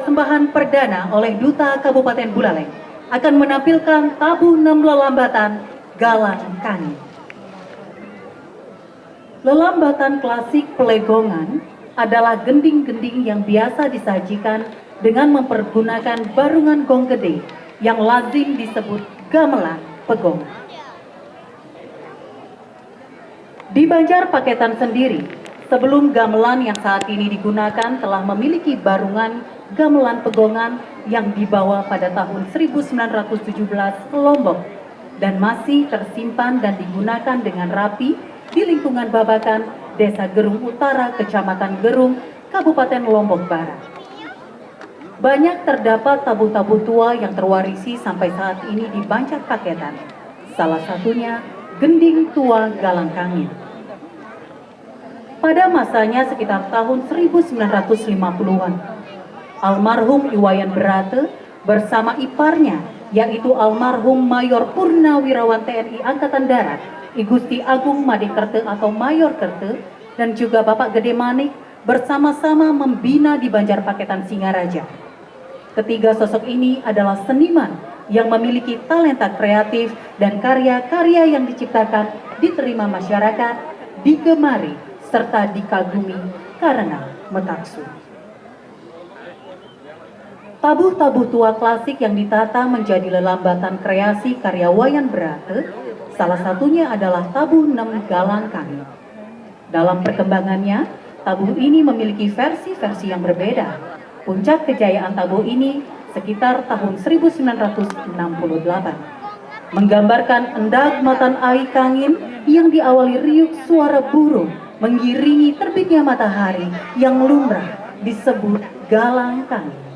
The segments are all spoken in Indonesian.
persembahan perdana oleh Duta Kabupaten Buleleng akan menampilkan tabu 6 lelambatan Galang Kangin. Lelambatan klasik Pelegongan adalah gending-gending yang biasa disajikan dengan mempergunakan barungan gong gede yang lazim disebut gamelan pegongan. Di Banjar Paketan sendiri, sebelum gamelan yang saat ini digunakan telah memiliki barungan gamelan pegongan yang dibawa pada tahun 1917 ke Lombok dan masih tersimpan dan digunakan dengan rapi di lingkungan Babakan, Desa Gerung Utara, Kecamatan Gerung, Kabupaten Lombok Barat. Banyak terdapat tabu-tabu tua yang terwarisi sampai saat ini di Banjar Paketan. Salah satunya gending tua Galang Kangin. Pada masanya sekitar tahun 1950-an, almarhum Iwayan Berate bersama iparnya, yaitu almarhum Mayor Purnawirawan TNI Angkatan Darat, I Gusti Agung Made Kerte atau Mayor Kerte, dan juga Bapak Gede Manik bersama-sama membina di Banjar Paketan Singaraja. Ketiga sosok ini adalah seniman yang memiliki talenta kreatif dan karya-karya yang diciptakan diterima masyarakat, digemari, serta dikagumi karena metaksu. Tabuh-tabuh tua klasik yang ditata menjadi lelambatan kreasi karya Wayan Berate, salah satunya adalah tabuh 6 Galang Kangin. Dalam perkembangannya, tabuh ini memiliki versi-versi yang berbeda. Puncak kejayaan tabuh ini sekitar tahun 1968. Menggambarkan endag matan ai kangin yang diawali riuk suara burung mengiringi terbitnya matahari yang lumrah disebut Galang Kangin.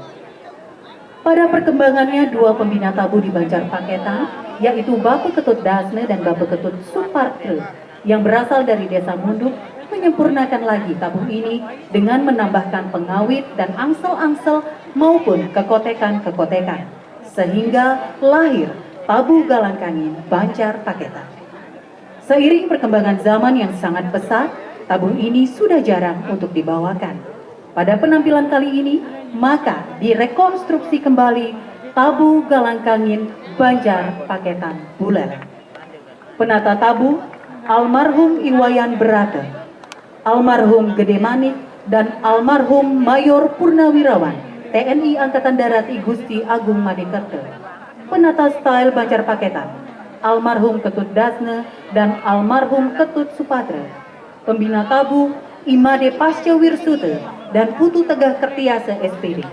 Pada perkembangannya, dua pembina tabu di Banjar Paketan, yaitu Bapu Ketut Dasne dan Bapu Ketut Supartre, yang berasal dari Desa Munduk, menyempurnakan lagi tabu ini dengan menambahkan pengawit dan angsel-angsel maupun kekotekan-kekotekan, sehingga lahir tabu Galang Kangin Banjar Paketan. Seiring perkembangan zaman yang sangat pesat, tabu ini sudah jarang untuk dibawakan. Pada penampilan kali ini, maka direkonstruksi kembali tabu Galang Kangin Banjar Paketan Buleleng. Penata tabu almarhum Iwayan Berate, almarhum Gede Manik, dan almarhum Mayor Purnawirawan TNI Angkatan Darat I Gusti Agung Made Kerte. Penata style Banjar Paketan almarhum Ketut Dasne dan almarhum Ketut Supatre. Pembina tabu Imade Pasca Wirsute dan Putu Tegah Kertiase SPD.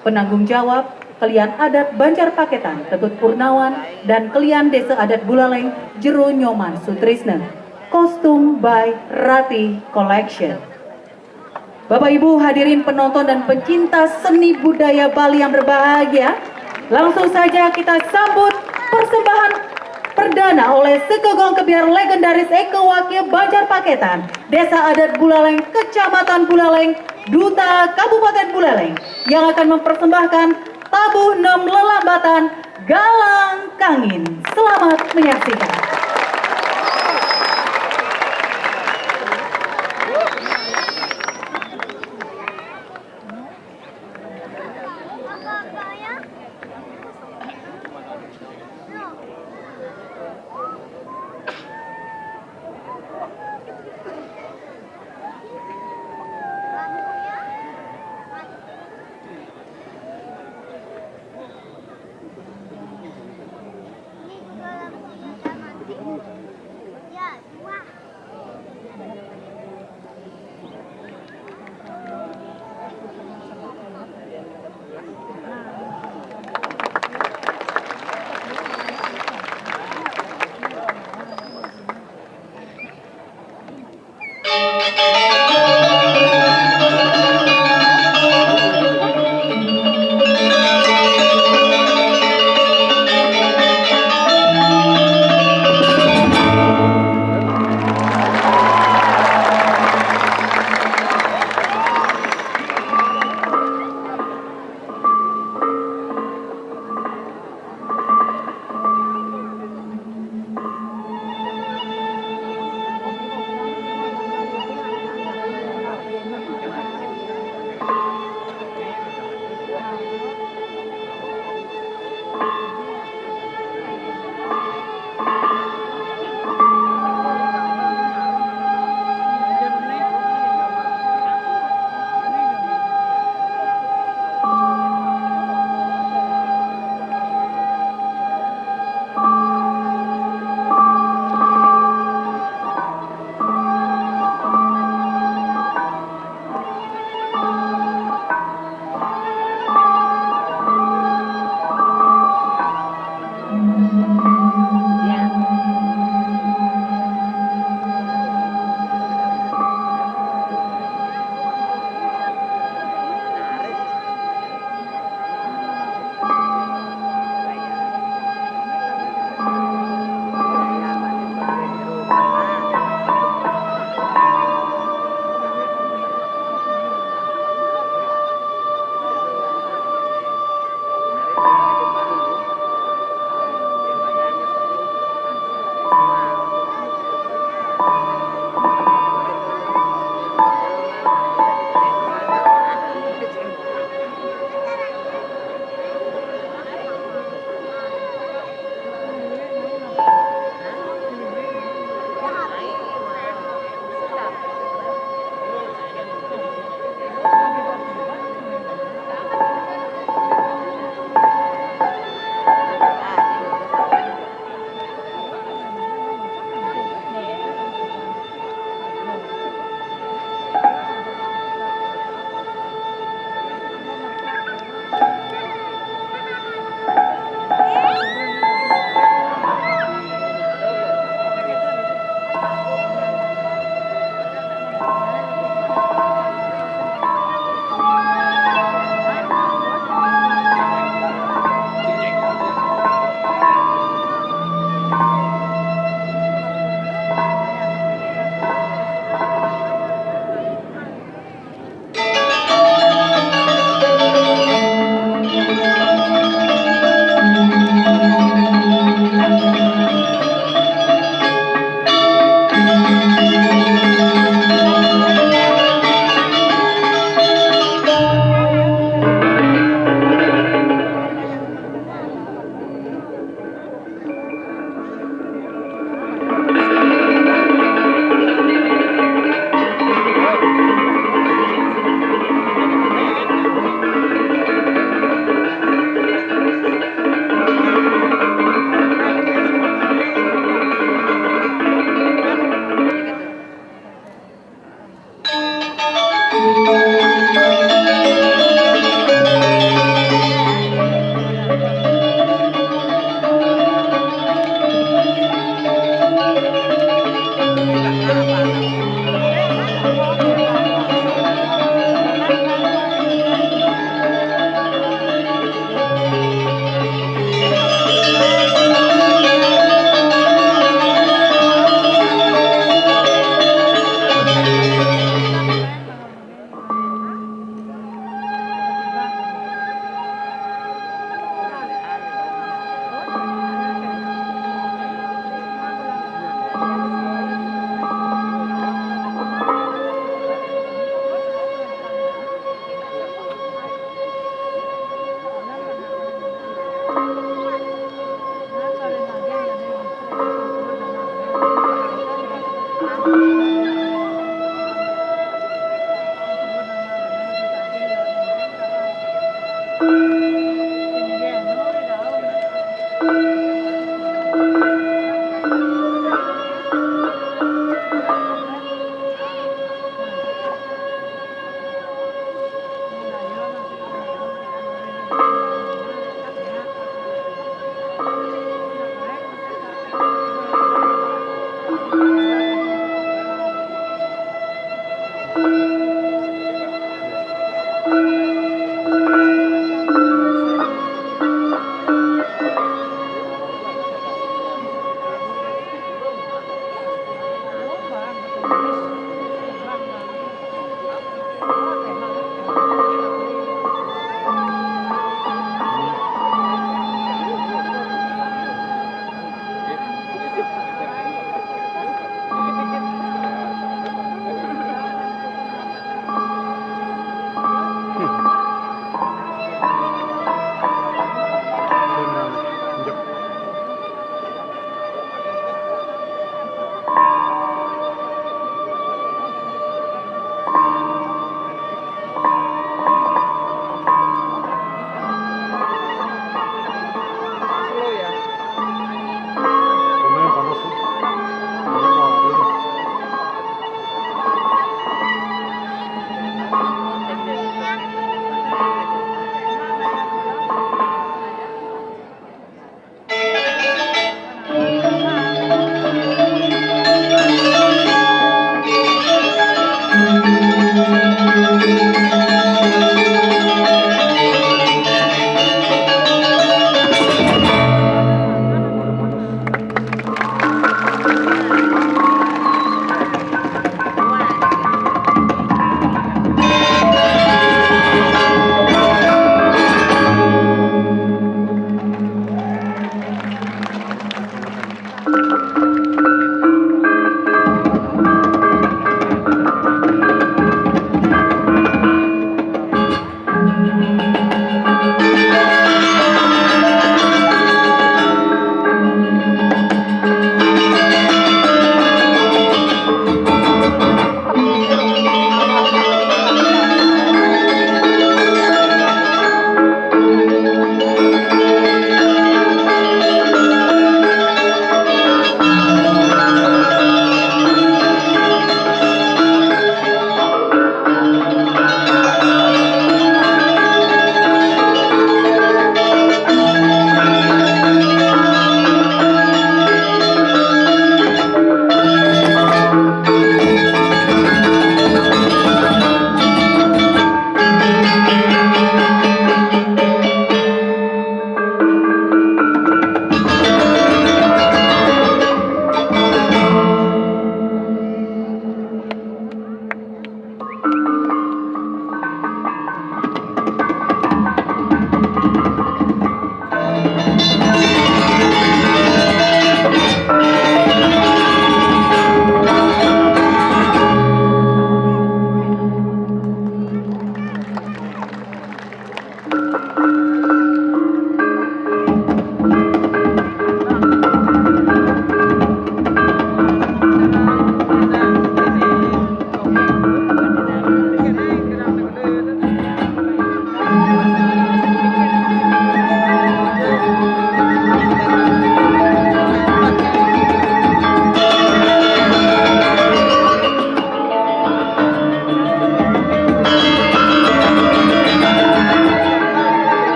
Penanggung jawab Kelian Adat Banjar Paketan Ketut Purnawan dan Kelian Desa Adat Buleleng Jero Nyoman Sutrisne. Kostum by Rati Collection. Bapak Ibu hadirin penonton dan pencinta seni budaya Bali yang berbahagia, langsung saja kita sambut persembahan perdana oleh Sekegong Kebiar legendaris Eke Wakil Banjar Paketan, Desa Adat Buleleng, Kecamatan Buleleng, Duta Kabupaten Buleleng, yang akan mempersembahkan tabuh 6 lelambatan Galang Kangin. Selamat menyaksikan.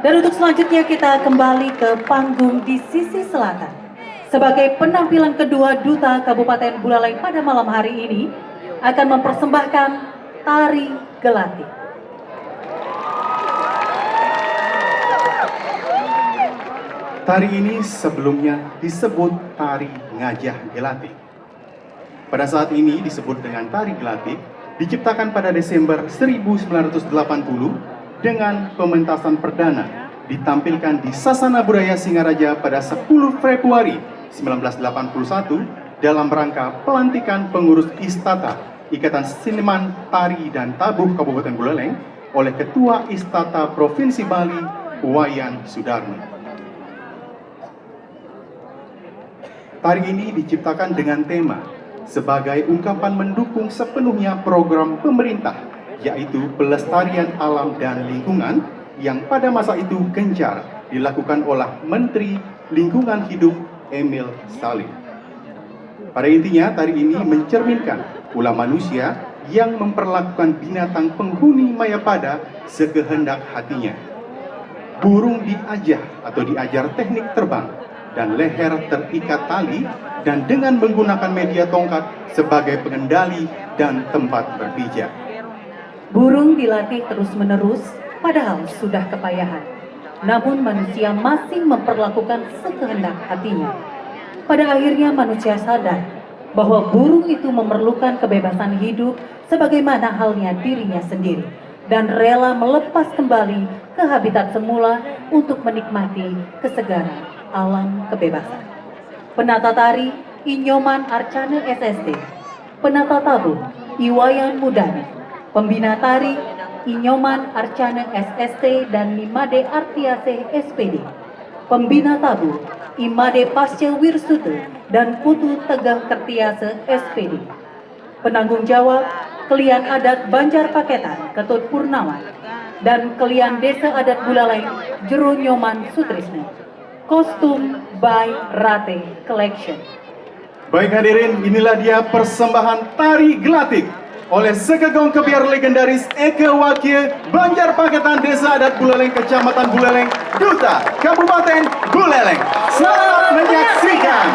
Dan untuk selanjutnya kita kembali ke panggung di sisi selatan. Sebagai penampilan kedua Duta Kabupaten Buleleng pada malam hari ini, akan mempersembahkan tari gelatik. Tari ini sebelumnya disebut tari ngajah gelatik. Pada saat ini disebut dengan tari gelatik, diciptakan pada Desember 1980 dengan pementasan perdana ditampilkan di Sasana Budaya Singaraja pada 10 Februari 1981 dalam rangka pelantikan pengurus Istata Ikatan Seniman Tari dan Tabuh Kabupaten Buleleng oleh Ketua Istata Provinsi Bali, Wayan Sudarmo. Tari ini diciptakan dengan tema sebagai ungkapan mendukung sepenuhnya program pemerintah, yaitu pelestarian alam dan lingkungan yang pada masa itu gencar dilakukan oleh Menteri Lingkungan Hidup Emil Salim. Pada intinya, tari ini mencerminkan ulah manusia yang memperlakukan binatang penghuni Mayapada sekehendak hatinya. Burung diajah atau diajar teknik terbang, dan leher terikat tali dan dengan menggunakan media tongkat sebagai pengendali dan tempat berpijak. Burung dilatih terus-menerus, padahal sudah kepayahan. Namun manusia masih memperlakukan sekehendak hatinya. Pada akhirnya manusia sadar bahwa burung itu memerlukan kebebasan hidup sebagaimana halnya dirinya sendiri, dan rela melepas kembali ke habitat semula untuk menikmati kesegaran alam kebebasan. Penata tari Inyoman Arcana SST, penata tabuh Iwayan Mudana, pembina tari Inyoman Arcana SST dan Nimade Artiase SPD, pembina tabuh Imade Pasca Wirsute dan Putu Tegang Kertiase SPD, penanggung jawab Kelian Adat Banjar Paketan Ketut Purnama dan Kelian Desa Adat Buleleng Jero Nyoman Sutrisno. Kostum by Rate Collection. Baik hadirin, inilah dia persembahan tari gelatik oleh Sekegong Kebiar legendaris Eke Wakil Banjar Paketan Desa Adat Buleleng Kecamatan Buleleng, Duta Kabupaten Buleleng. Selamat menyaksikan.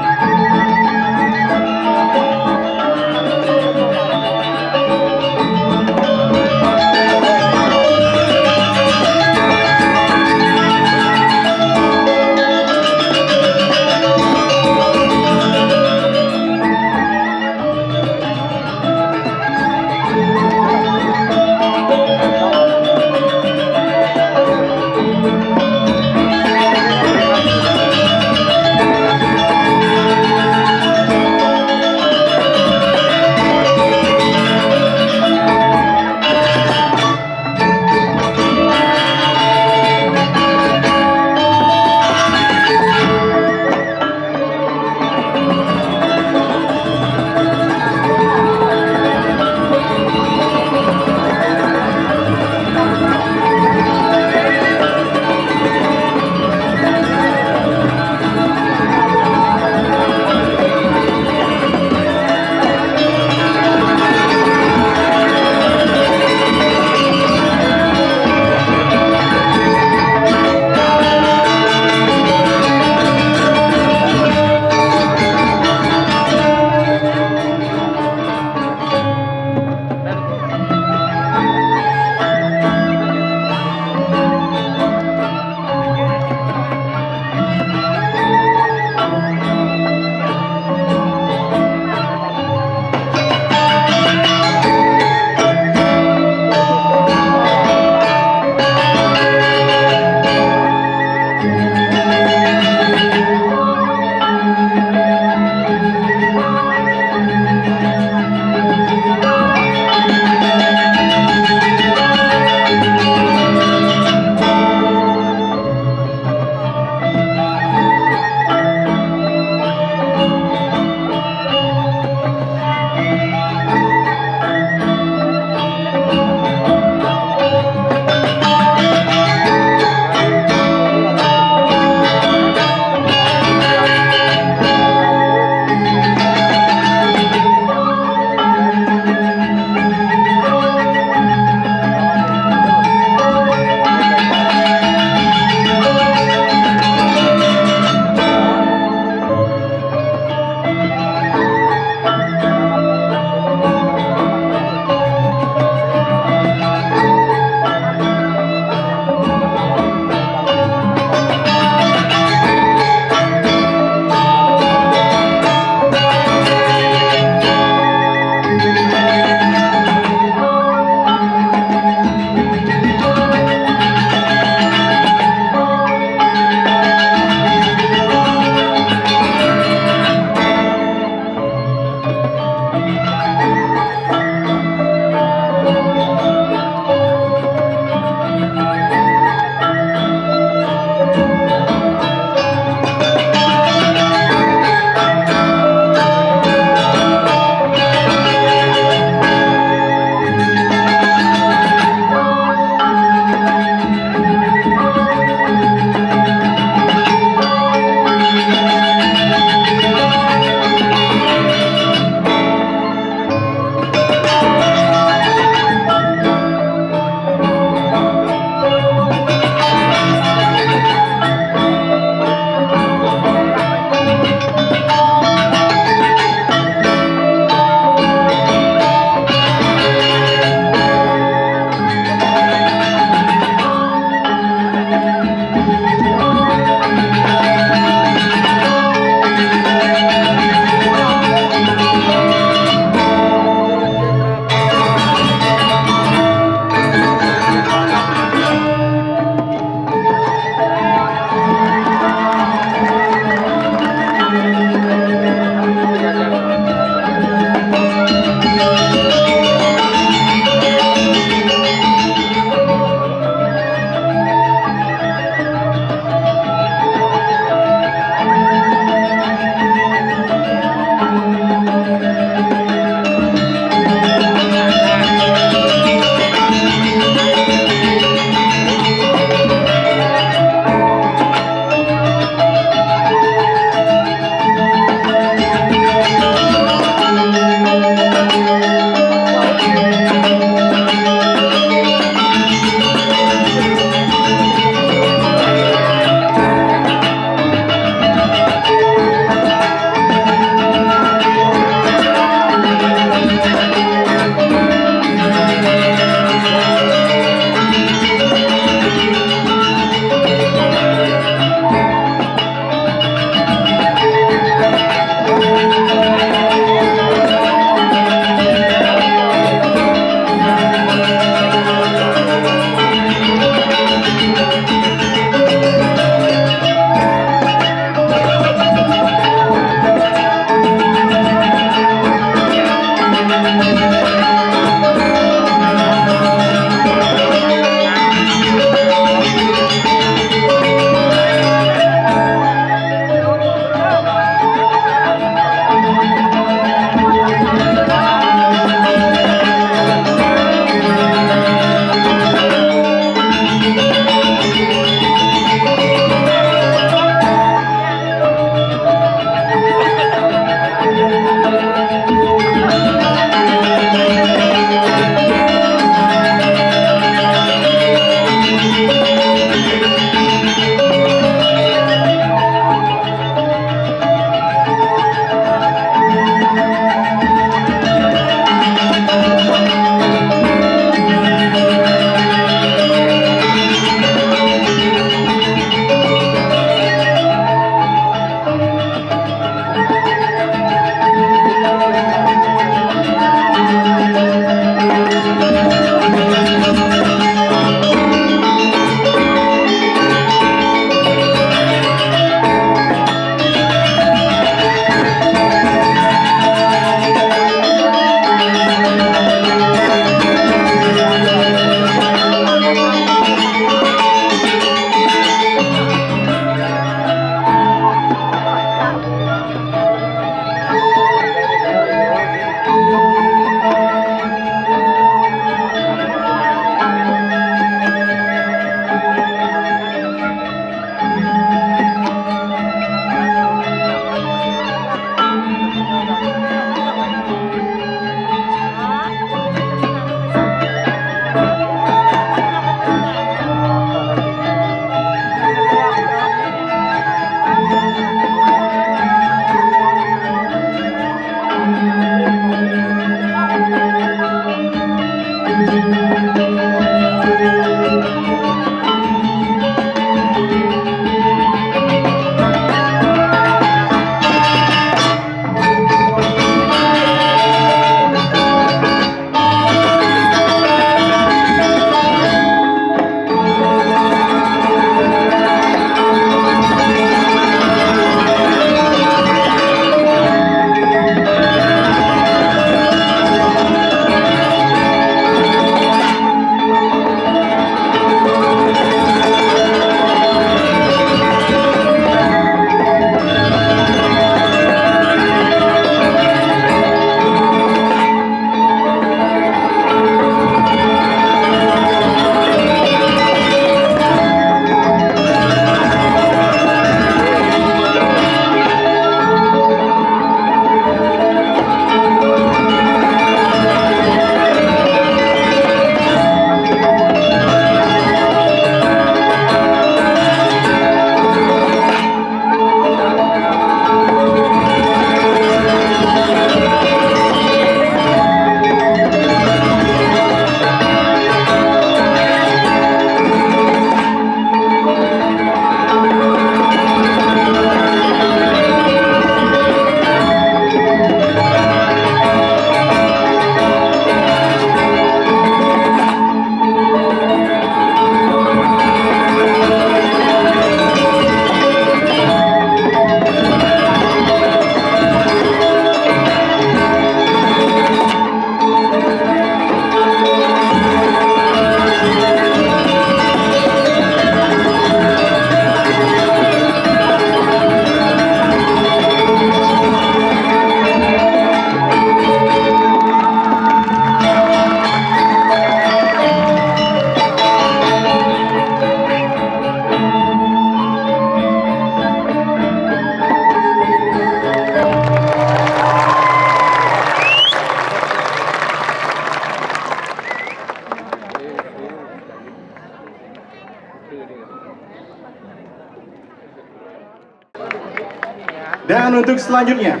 Dan untuk selanjutnya,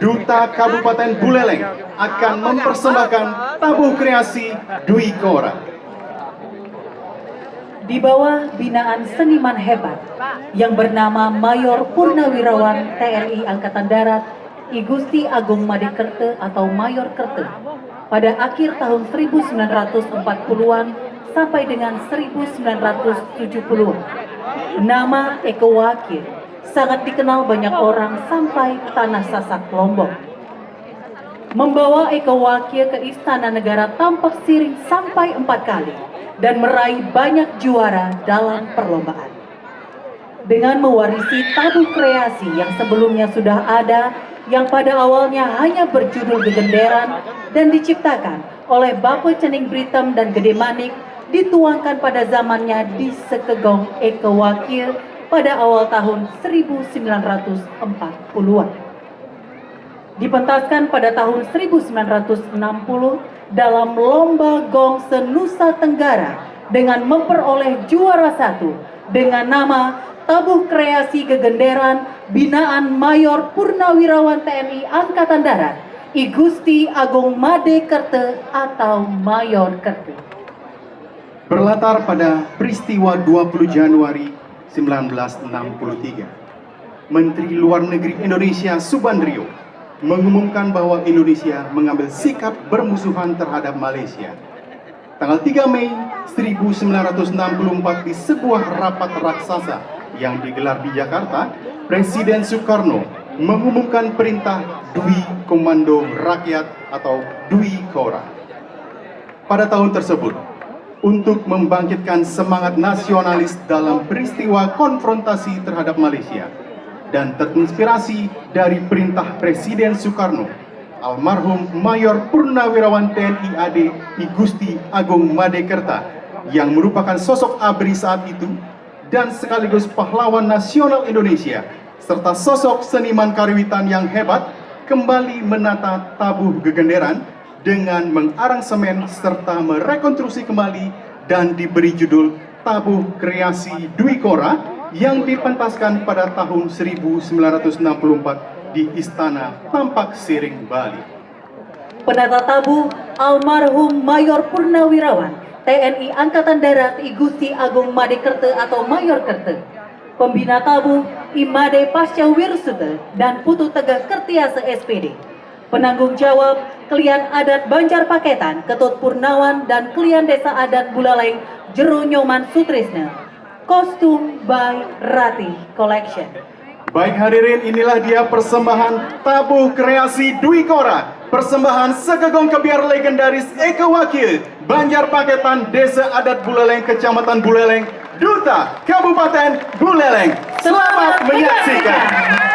Duta Kabupaten Buleleng akan mempersembahkan tabuh kreasi Dwi Kora. Di bawah binaan seniman hebat yang bernama Mayor Purnawirawan TNI Angkatan Darat I Gusti Agung Madekerte atau Mayor Kerte pada akhir tahun 1940-an sampai dengan 1970-an. Nama Eko Wakil sangat dikenal banyak orang sampai tanah Sasak Lombok. Membawa Eko Wakil ke Istana Negara tampak siring sampai 4 kali dan meraih banyak juara dalam perlombaan. Dengan mewarisi tabuh kreasi yang sebelumnya sudah ada, yang pada awalnya hanya berjudul Gegenderan dan diciptakan oleh Bape Cening Britem dan Gede Manik, dituangkan pada zamannya di Sekegong Eko Wakil pada awal tahun 1940-an. Dipentaskan pada tahun 1960 dalam Lomba Gong se-Nusa Tenggara dengan memperoleh juara 1 dengan nama Tabuh Kreasi Gegenderan binaan Mayor Purnawirawan TNI Angkatan Darat I Gusti Agung Madekerte atau Mayor Kerte. Berlatar pada peristiwa 20 Januari 1963, Menteri Luar Negeri Indonesia Subandrio mengumumkan bahwa Indonesia mengambil sikap bermusuhan terhadap Malaysia. Tanggal 3 Mei 1964 di sebuah rapat raksasa yang digelar di Jakarta, Presiden Soekarno mengumumkan perintah Dwi Komando Rakyat atau Dwi Kora. Pada tahun tersebut, untuk membangkitkan semangat nasionalis dalam peristiwa konfrontasi terhadap Malaysia, dan terinspirasi dari perintah Presiden Soekarno, almarhum Mayor Purnawirawan TNI AD I Gusti Agung Madekerte yang merupakan sosok ABRI saat itu dan sekaligus pahlawan nasional Indonesia serta sosok seniman karawitan yang hebat, kembali menata tabuh Gegenderan dengan mengaransemen serta merekonstruksi kembali dan diberi judul Tabuh Kreasi Dwi Kora yang dipentaskan pada tahun 1964 di Istana Tampak Siring, Bali. Penata tabuh almarhum Mayor Purnawirawan TNI Angkatan Darat I Gusti Agung Madekerte atau Mayor Kerte. Pembina tabuh Imade Pasca Wirsute dan Putu Tegak Kertiase SPD. Penanggung jawab Klian Adat Banjar Paketan Ketut Purnawan dan Klian Desa Adat Buleleng Jero Nyoman Sutrisna. Kostum by Rati Collection. Baik hadirin, inilah dia persembahan tabuh kreasi Dwi Kora, persembahan Sekegong Kebiar legendaris Eko Wakil, Banjar Paketan, Desa Adat Buleleng, Kecamatan Buleleng, Duta Kabupaten Buleleng. Selamat menyaksikan.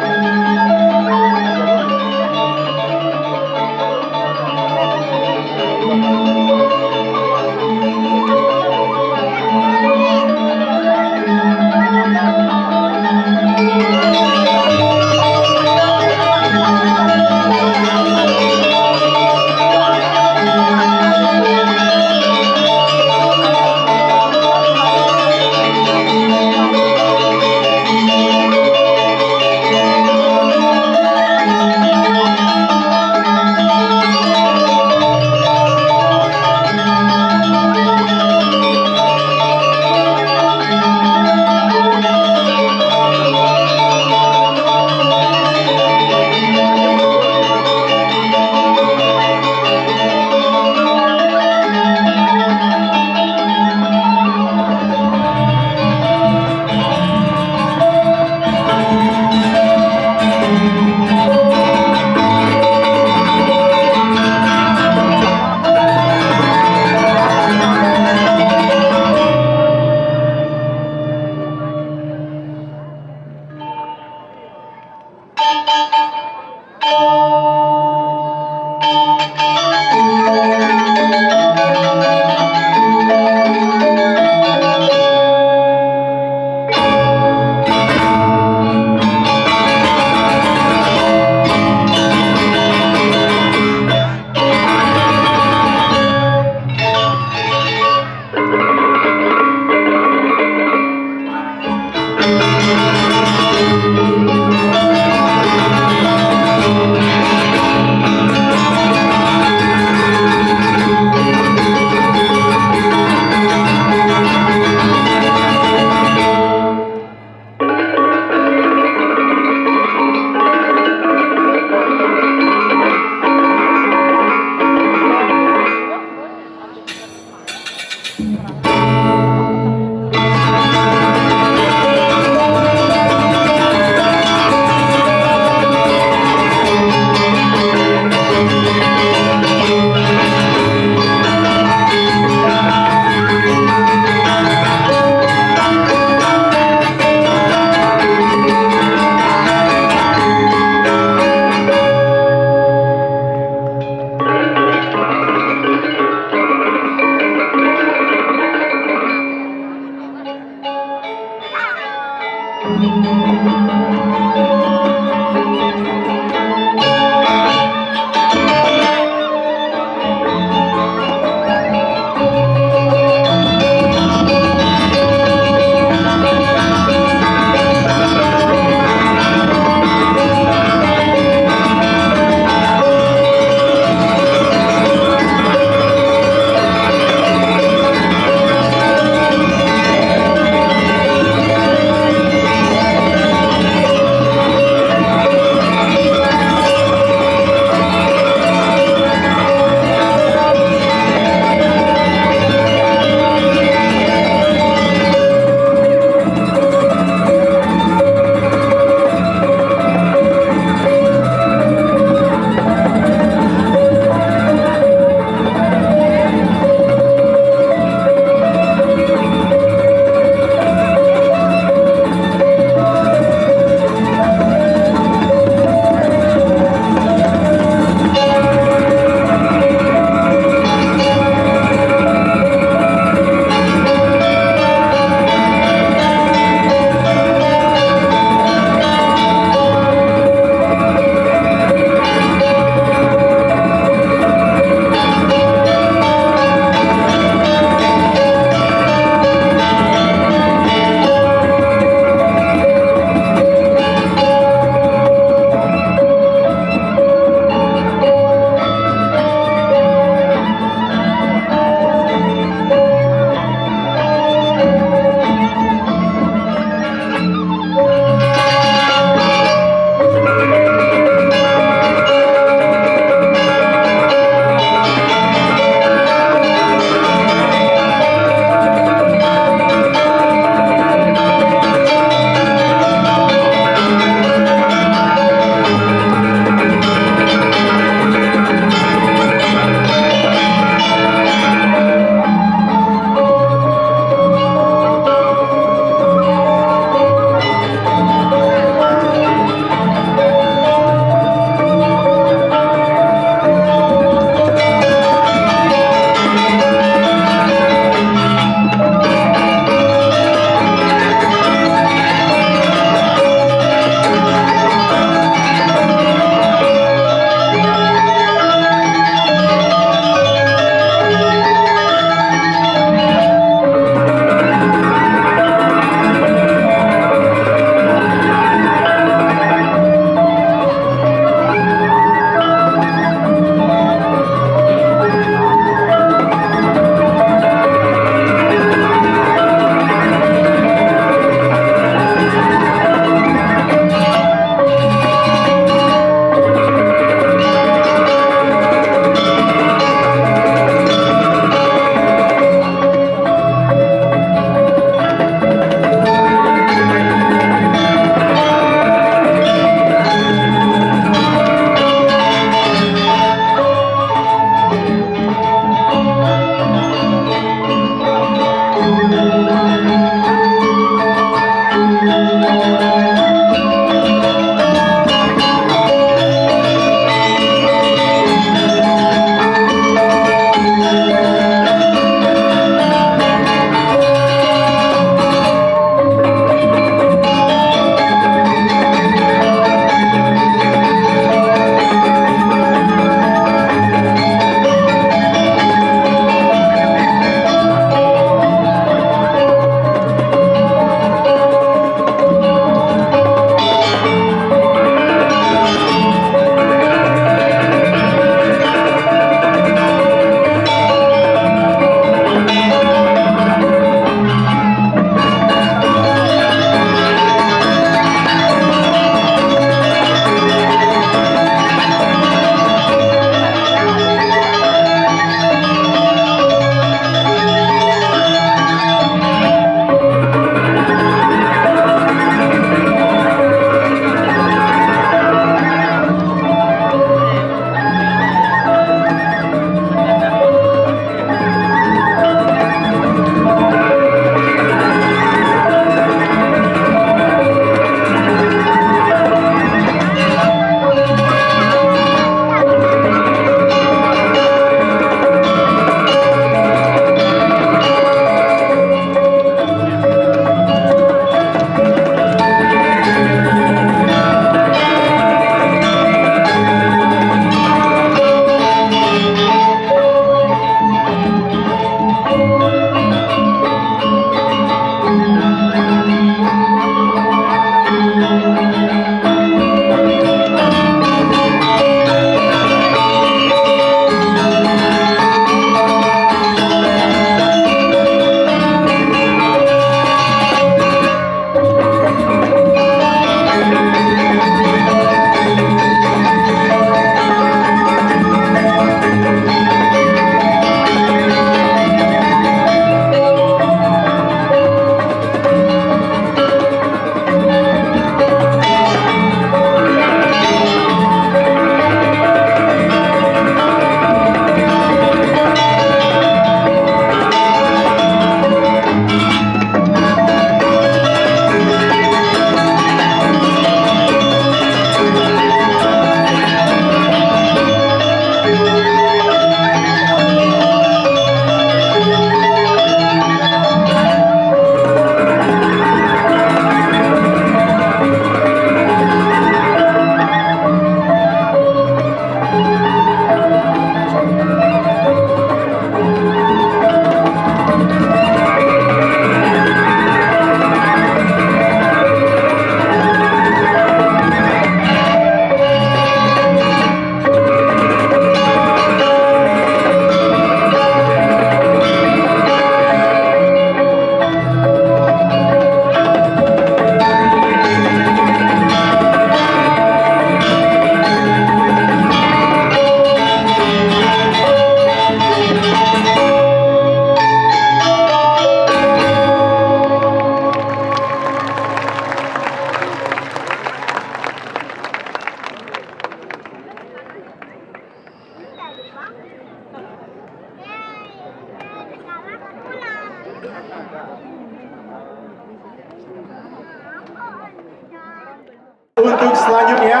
Untuk selanjutnya,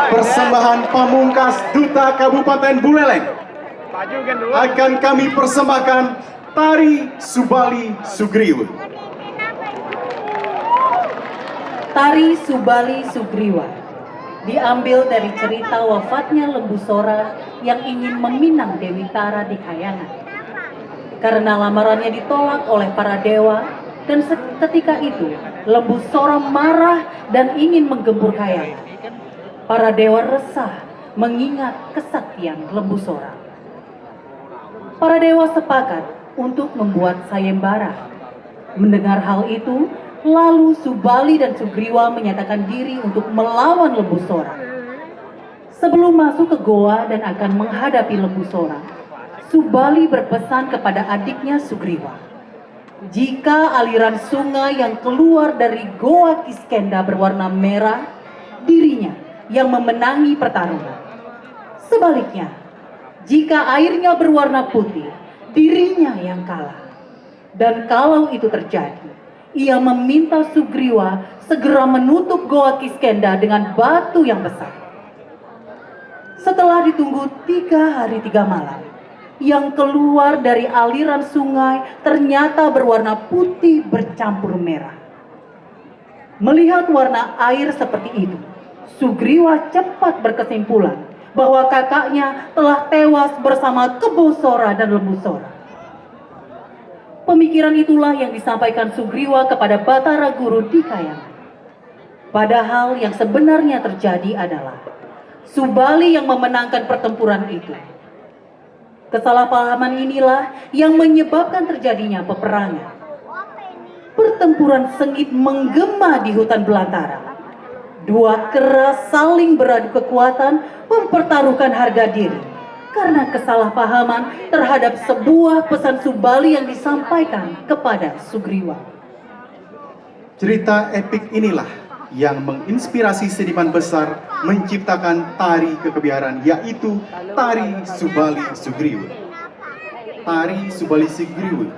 persembahan pamungkas Duta Kabupaten Buleleng akan kami persembahkan Tari Subali Sugriwa. Tari Subali Sugriwa diambil dari cerita wafatnya Lembu Sora yang ingin meminang Dewi Tara di Kayangan. Karena lamarannya ditolak oleh para dewa, dan ketika itu Lembu Sora marah dan ingin menggempur Kayangan. Para dewa resah mengingat kesaktian Lembu Sora. Para dewa sepakat untuk membuat sayembara. Mendengar hal itu, lalu Subali dan Sugriwa menyatakan diri untuk melawan Lembu Sora. Sebelum masuk ke goa dan akan menghadapi Lembu Sora, Subali berpesan kepada adiknya Sugriwa, jika aliran sungai yang keluar dari goa Kiskenda berwarna merah, dirinya yang memenangi pertarungan. Sebaliknya, jika airnya berwarna putih, dirinya yang kalah. Dan kalau itu terjadi, ia meminta Sugriwa segera menutup goa Kiskenda dengan batu yang besar. Setelah ditunggu 3 hari 3 malam, yang keluar dari aliran sungai ternyata berwarna putih bercampur merah. Melihat warna air seperti itu, Sugriwa cepat berkesimpulan bahwa kakaknya telah tewas bersama Kebo Sora dan Lembu Sora. Pemikiran itulah yang disampaikan Sugriwa kepada Batara Guru di Kayangan. Padahal yang sebenarnya terjadi adalah Subali yang memenangkan pertempuran itu. Kesalahpahaman inilah yang menyebabkan terjadinya peperangan. Pertempuran sengit menggema di hutan belantara. Dua kera saling beradu kekuatan mempertaruhkan harga diri karena kesalahpahaman terhadap sebuah pesan Subali yang disampaikan kepada Sugriwa. Cerita epik inilah yang menginspirasi seniman besar menciptakan tari kekebiaran, yaitu Tari Subali Sugriwa. Tari Subali Sugriwa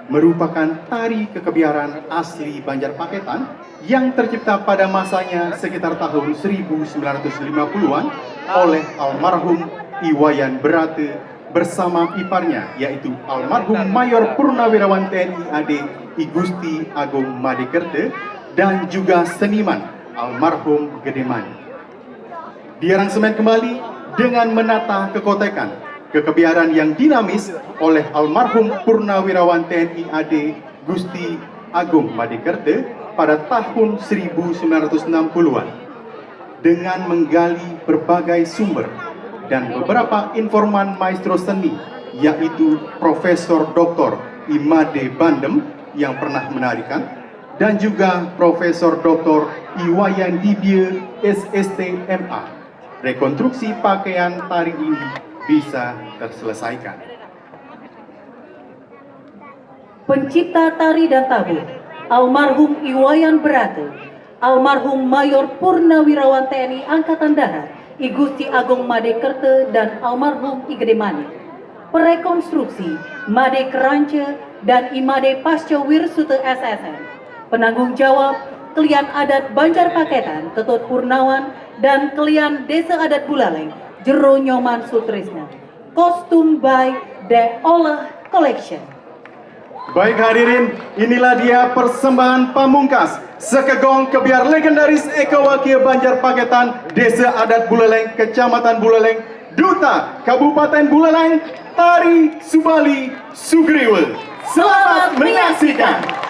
merupakan tari kekebiaran asli Banjarpaketan yang tercipta pada masanya sekitar tahun 1950-an oleh almarhum Iwayan Berate bersama iparnya, yaitu almarhum Mayor Purnawirawan TNI AD I Gusti Agung Madekerte dan juga seniman almarhum Gedemani. Diaransemen kembali dengan menata kekotekan kekebiaran yang dinamis oleh almarhum Purnawirawan TNI AD Gusti Agung Madekerte pada tahun 1960-an dengan menggali berbagai sumber dan beberapa informan maestro seni, yaitu Profesor Dr. Imade Bandem yang pernah menarikan, dan juga Profesor Dr. Iwayan Dibye SST MA. Rekonstruksi pakaian tari ini bisa terselesaikan. Pencipta tari dan tabur, almarhum Iwayan Berate, almarhum Mayor Purnawirawan TNI Angkatan Darat I Gusti Agung Madekerte dan almarhum I Gedemani. Perekonstruksi Made Kerance dan Imade Pasca Wirsute SSN. Penanggung jawab Klian Adat Banjarpaketan Ketut Purnawan dan Klian Desa Adat Buleleng Jero Nyoman Sutrisna. Kostum by The Olah Collection. Baik hadirin, inilah dia persembahan pamungkas sekegong kebiar legendaris Eka Wakil Banjarpaketan, Desa Adat Buleleng, Kecamatan Buleleng, Duta Kabupaten Buleleng, Tari Subali Sugriwa. Selamat menyaksikan.